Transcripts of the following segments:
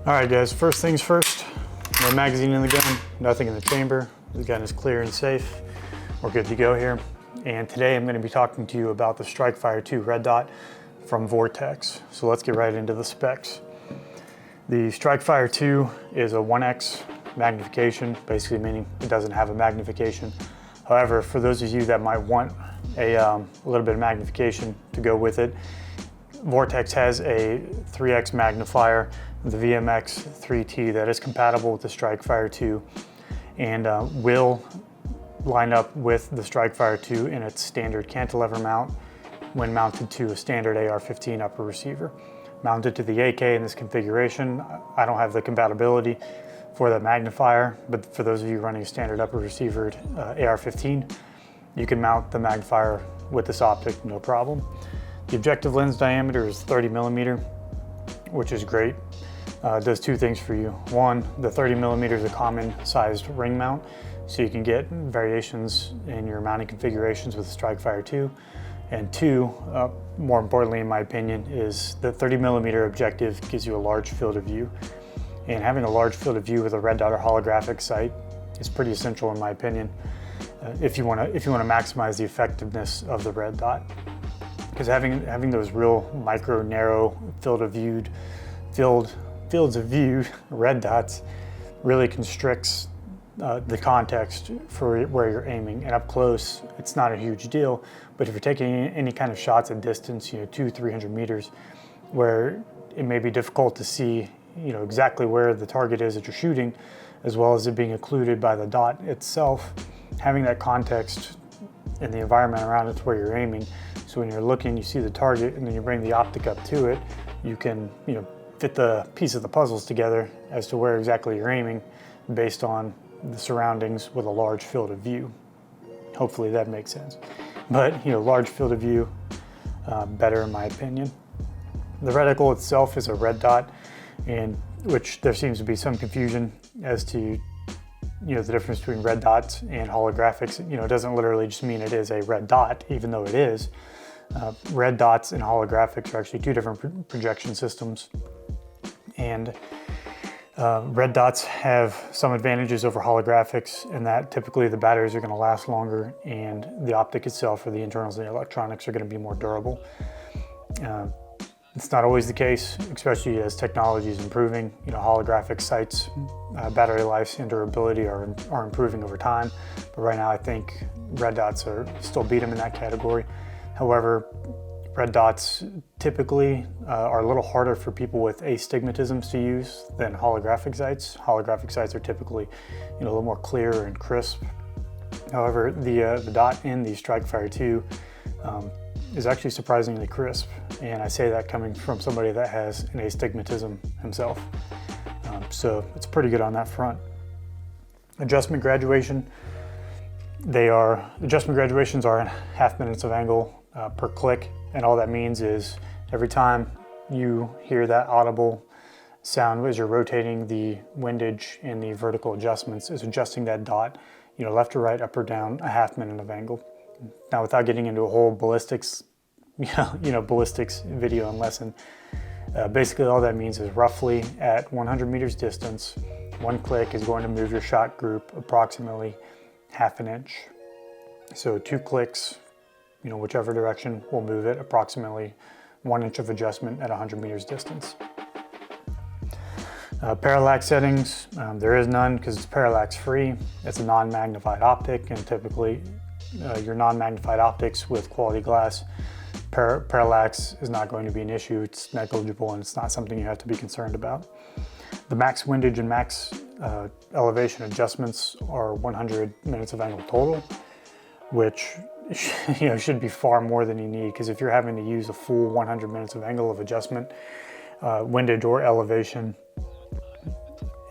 All right, guys, first things first, no magazine in the gun, nothing in the chamber. The gun is clear and safe. We're good to go here. And today I'm going to be talking to you about the Strikefire II red dot from Vortex. So let's get right into the specs. The Strikefire II is a 1x magnification, basically meaning it doesn't have a magnification. However, for those of you that might want a little bit of magnification to go with it, Vortex has a 3x magnifier, the VMX 3T, that is compatible with the Strikefire II and will line up with the Strikefire II in its standard cantilever mount when mounted to a standard AR-15 upper receiver. Mounted to the AK in this configuration, I don't have the compatibility for the magnifier, but for those of you running a standard upper receiver AR-15, you can mount the magnifier with this optic, no problem. The objective lens diameter is 30 millimeter, which is great. It does two things for you. One, the 30 millimeter is a common sized ring mount, so you can get variations in your mounting configurations with the Strikefire II. And two, more importantly in my opinion, is the 30 millimeter objective gives you a large field of view. And having a large field of view with a red dot or holographic sight is pretty essential in my opinion, if you want to maximize the effectiveness of the red dot. Because having those real micro, narrow fields of view red dots really constricts the context for where you're aiming. And up close, it's not a huge deal, but if you're taking any kind of shots at distance, 200-300 meters, where it may be difficult to see, exactly where the target is that you're shooting, as well as it being occluded by the dot itself, having that context in the environment around it to where you're aiming. So when you're looking, you see the target, and then you bring the optic up to it, you can, fit the piece of the puzzles together as to where exactly you're aiming based on the surroundings with a large field of view. Hopefully that makes sense. But, large field of view, better in my opinion. The reticle itself is a red dot, and which there seems to be some confusion as to the difference between red dots and holographics. It doesn't literally just mean it is a red dot, even though it is. Red dots and holographics are actually two different projection systems. And red dots have some advantages over holographics in that typically the batteries are going to last longer and the optic itself, or the internals and the electronics, are going to be more durable. It's not always the case, especially as technology is improving. Holographic sights, battery life and durability are improving over time. But right now I think red dots still beat them in that category. However, red dots typically are a little harder for people with astigmatisms to use than holographic sights. Holographic sights are typically a little more clear and crisp. However, the dot in the Strikefire II is actually surprisingly crisp, and I say that coming from somebody that has an astigmatism himself. So it's pretty good on that front. Adjustment graduation. Adjustment graduations are in 0.5 minutes of angle per click, and all that means is every time you hear that audible sound as you're rotating, the windage and the vertical adjustments is adjusting that dot, left or right, up or down, 0.5 minute of angle. Now, without getting into a whole ballistics video and lesson, basically all that means is roughly at 100 meters distance, one click is going to move your shot group approximately 1/2 inch. So 2 clicks, whichever direction will move it, approximately 1 inch of adjustment at 100 meters distance. Parallax settings, there is none because it's parallax free. It's a non-magnified optic, and typically your non-magnified optics with quality glass, parallax is not going to be an issue. It's negligible and it's not something you have to be concerned about. The max windage and max elevation adjustments are 100 minutes of angle total, which should be far more than you need, because if you're having to use a full 100 minutes of angle of adjustment, windage or elevation,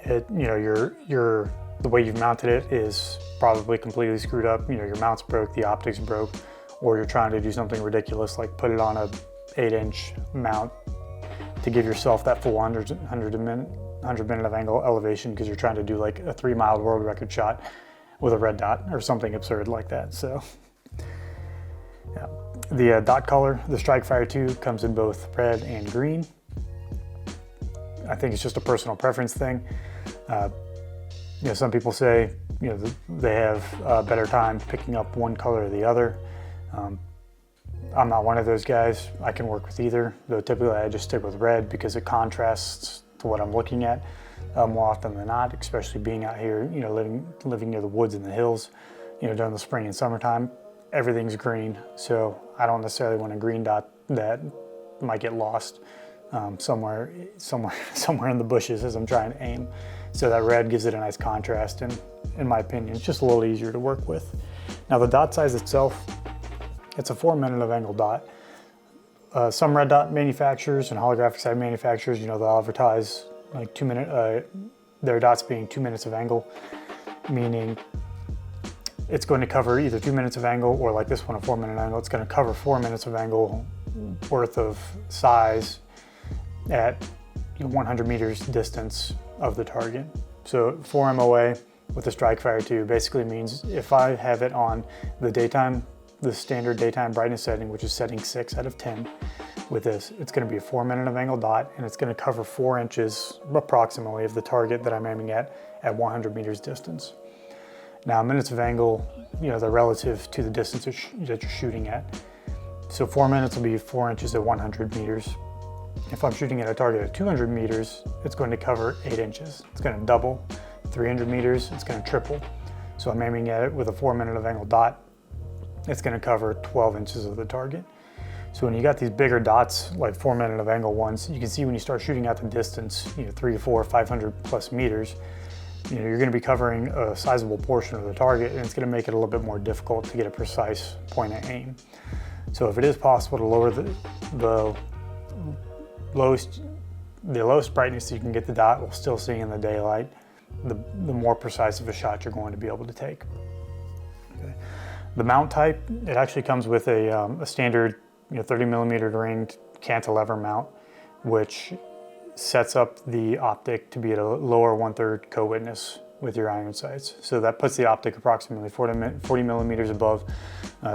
the way you've mounted it is probably completely screwed up. Your mount's broke, the optics broke, or you're trying to do something ridiculous like put it on a 8-inch mount to give yourself that full 100 minute of angle elevation, because you're trying to do like a 3-mile world record shot with a red dot or something absurd like that. So yeah. The dot color, the Strikefire II comes in both red and green. I think it's just a personal preference thing. You know, some people say, you know, they have a better time picking up one color or the other. I'm not one of those guys. I can work with either, though typically I just stick with red because it contrasts to what I'm looking at more often than not, especially being out here, you know, living near the woods and the hills, you know, during the spring and summertime. Everything's green, so I don't necessarily want a green dot that might get lost somewhere in the bushes as I'm trying to aim. So that red gives it a nice contrast, and in my opinion, it's just a little easier to work with. Now the dot size itself, it's a 4 minute of angle dot. Some red dot manufacturers and holographic sight manufacturers, you know, they'll advertise like their dots being 2 minutes of angle, meaning it's going to cover either 2 minutes of angle, or like this one, a 4 minute angle, it's going to cover 4 minutes of angle worth of size at 100 meters distance of the target. So 4 MOA with the Strikefire II basically means if I have it on the standard daytime brightness setting, which is setting 6 out of 10 with this, it's going to be a 4 minute of angle dot, and it's going to cover 4 inches approximately of the target that I'm aiming at 100 meters distance. Now minutes of angle, you know, they're relative to the distance that you're shooting at. So 4 minutes will be 4 inches at 100 meters. If I'm shooting at a target at 200 meters, it's going to cover 8 inches. It's going to double. 300 meters, it's going to triple. So I'm aiming at it with a 4 minute of angle dot. It's going to cover 12 inches of the target. So when you got these bigger dots, like 4 minute of angle ones, you can see when you start shooting out the distance, you know, 3 to 4, 500 plus meters, you know, you're going to be covering a sizable portion of the target, and it's going to make it a little bit more difficult to get a precise point of aim. So if it is possible to lower the lowest brightness you can get the dot while still seeing in the daylight, the more precise of a shot you're going to be able to take. Okay. The mount type, it actually comes with a standard 30 millimeter ringed cantilever mount, which sets up the optic to be at a lower 1/3 co-witness with your iron sights. So that puts the optic approximately 40 millimeters above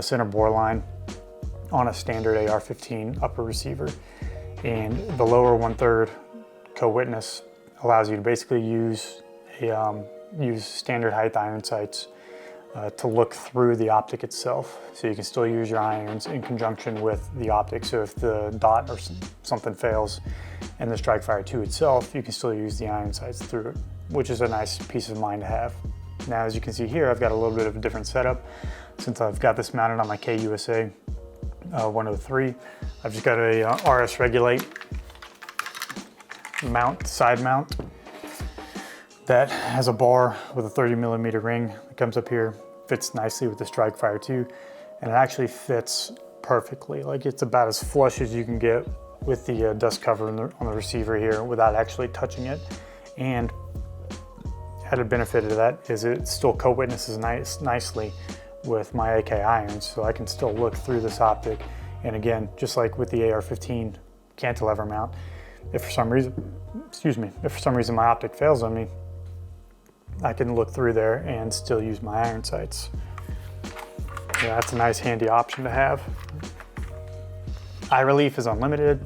center bore line on a standard AR-15 upper receiver. And the lower 1/3 co-witness allows you to basically use standard height iron sights to look through the optic itself. So you can still use your irons in conjunction with the optic. So if the dot or something fails in the Strikefire II itself, you can still use the iron sights through it, which is a nice peace of mind to have. Now, as you can see here, I've got a little bit of a different setup. Since I've got this mounted on my KUSA 103, I've just got a RS Regulate mount, side mount, that has a bar with a 30 millimeter ring that comes up here, fits nicely with the Strikefire II, and it actually fits perfectly. Like, it's about as flush as you can get with the dust cover on the receiver here without actually touching it. And added benefit of that is it still co-witnesses nicely with my AK irons, so I can still look through this optic. And again, just like with the AR-15 cantilever mount, if for some reason my optic fails on me, I can look through there and still use my iron sights. Yeah, that's a nice handy option to have. Eye relief is unlimited.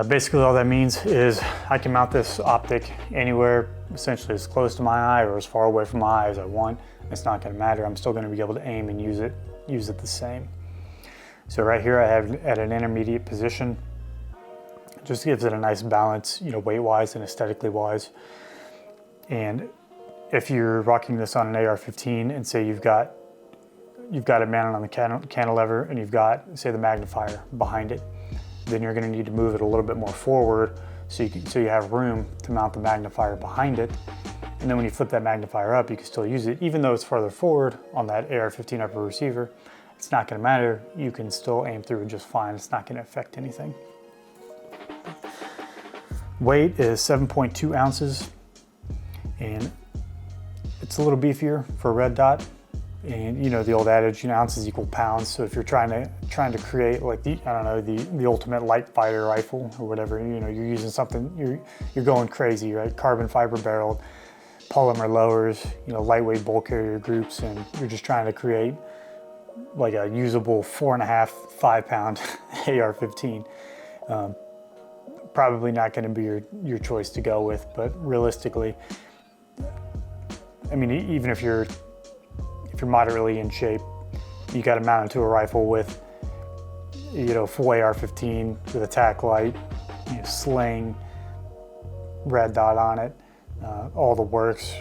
Basically all that means is I can mount this optic anywhere, essentially as close to my eye or as far away from my eye as I want. It's not going to matter. I'm still going to be able to aim and use it the same. So right here I have it at an intermediate position. It just gives it a nice balance, weight-wise and aesthetically wise. And if you're rocking this on an AR-15 and say you've got it mounted on the cantilever and you've got, say, the magnifier behind it, then you're going to need to move it a little bit more forward so you have room to mount the magnifier behind it. And then when you flip that magnifier up, you can still use it, even though it's farther forward on that AR-15 upper receiver. It's not going to matter. You can still aim through it just fine. It's not going to affect anything. Weight is 7.2 ounces, and it's a little beefier for a red dot. And the old adage, ounces equal pounds. So if you're trying to create like the ultimate light fighter rifle or whatever, you're using something, you're going crazy, right? Carbon fiber barreled, polymer lowers, lightweight bulk carrier groups, and you're just trying to create like a usable 4.5, 5 pound AR-15. probably not going to be your choice to go with. But realistically, I mean, even if you're moderately in shape, you got to mount it to a rifle with, full AR-15 with a tack light, sling, red dot on it, all the works.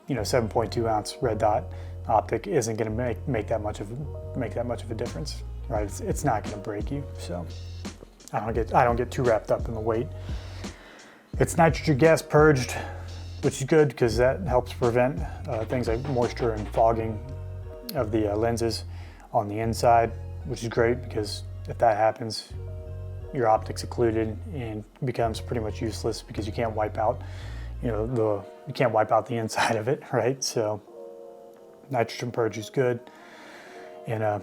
7.2 ounce red dot optic isn't going to make that much of a difference, right? It's not going to break you. So I don't get too wrapped up in the weight. It's nitrogen gas purged, which is good because that helps prevent things like moisture and fogging of the lenses on the inside, which is great because if that happens, your optic's occluded and becomes pretty much useless because you can't wipe out, you can't wipe out the inside of it, right? So nitrogen purge is good. And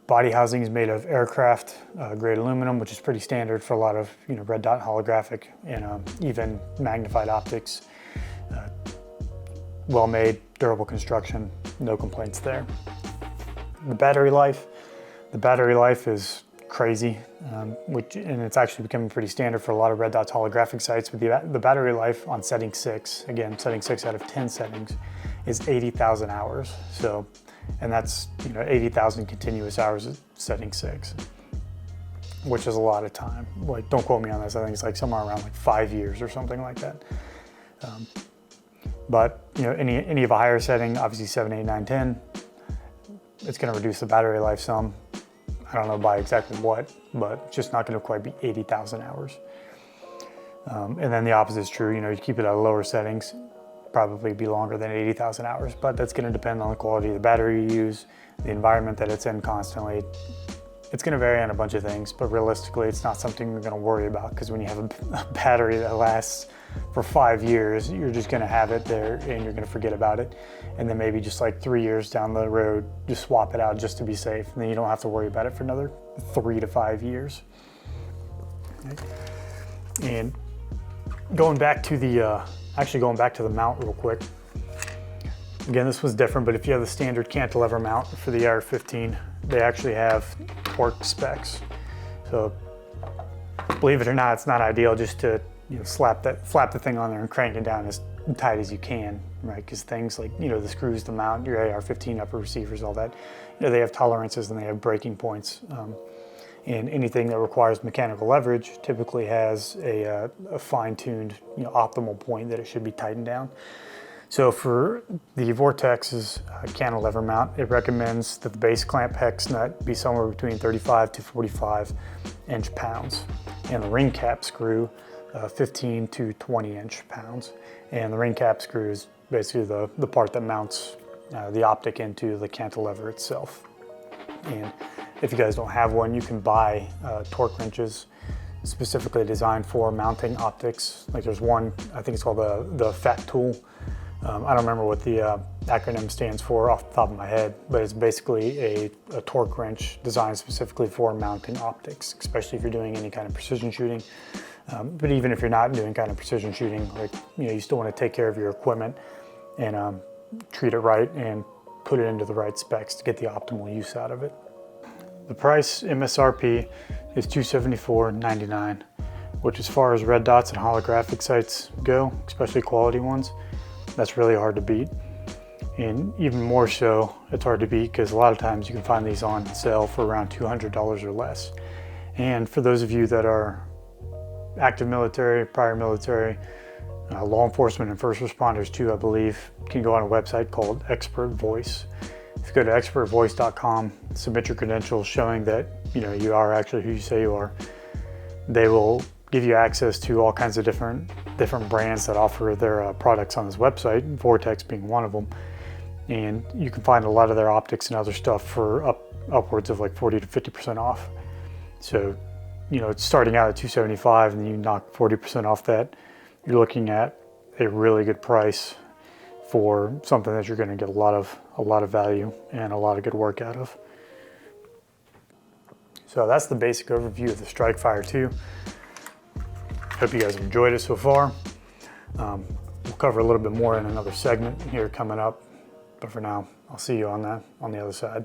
body housing is made of aircraft grade aluminum, which is pretty standard for a lot of red dot holographic and even magnified optics. Well made, durable construction, no complaints there. The battery life is crazy, and it's actually becoming pretty standard for a lot of red dot holographic sites. But the battery life on setting 6, again, setting 6 out of 10 settings, is 80,000 hours. So, and that's 80,000 continuous hours at setting 6, which is a lot of time. Like, don't quote me on this. I think it's like somewhere around like 5 years or something like that. But any of a higher setting, obviously 7, 8, 9, 10, it's going to reduce the battery life some. I don't know by exactly what, but it's just not going to quite be 80,000 hours. And then the opposite is true. You keep it at lower settings, probably be longer than 80,000 hours, but that's going to depend on the quality of the battery you use, the environment that it's in constantly. It's going to vary on a bunch of things, but realistically, it's not something you're going to worry about, because when you have a battery that lasts for 5 years, you're just going to have it there and you're going to forget about it. And then maybe just like 3 years down the road, just swap it out just to be safe. And then you don't have to worry about it for another 3 to 5 years. Okay. And going back to the mount real quick. Again, this was different, but if you have the standard cantilever mount for the AR-15, they actually have torque specs. So believe it or not, it's not ideal just to slap the thing on there and crank it down as tight as you can, right? Because things like the screws to mount your AR-15 upper receivers, all that, they have tolerances and they have breaking points. And anything that requires mechanical leverage typically has a fine-tuned, optimal point that it should be tightened down. So for the Vortex's cantilever mount, it recommends that the base clamp hex nut be somewhere between 35 to 45 inch-pounds, and the ring cap screw 15 to 20 inch-pounds. And the ring cap screw is basically the part that mounts the optic into the cantilever itself. And if you guys don't have one, you can buy torque wrenches specifically designed for mounting optics. Like there's one, I think it's called the FAT tool. I don't remember what the acronym stands for off the top of my head, but it's basically a torque wrench designed specifically for mounting optics, especially if you're doing any kind of precision shooting. But even if you're not doing kind of precision shooting, like you still want to take care of your equipment and treat it right and put it into the right specs to get the optimal use out of it. The price MSRP is $274.99, which as far as red dots and holographic sights go, especially quality ones, that's really hard to beat. And even more so, it's hard to beat because a lot of times you can find these on sale for around $200 or less. And for those of you that are active military, prior military, law enforcement and first responders too, I believe, can go on a website called Expert Voice. If you go to expertvoice.com, submit your credentials showing that you are actually who you say you are, they will give you access to all kinds of different brands that offer their products on this website, Vortex being one of them. And you can find a lot of their optics and other stuff for upwards of like 40 to 50% off. So, it's starting out at $275 and you knock 40% off that, you're looking at a really good price for something that you're going to get a lot of value and a lot of good work out of. So that's the basic overview of the Strikefire II. Hope you guys have enjoyed it so far. We'll cover a little bit more in another segment here coming up, but for now, I'll see you on the other side.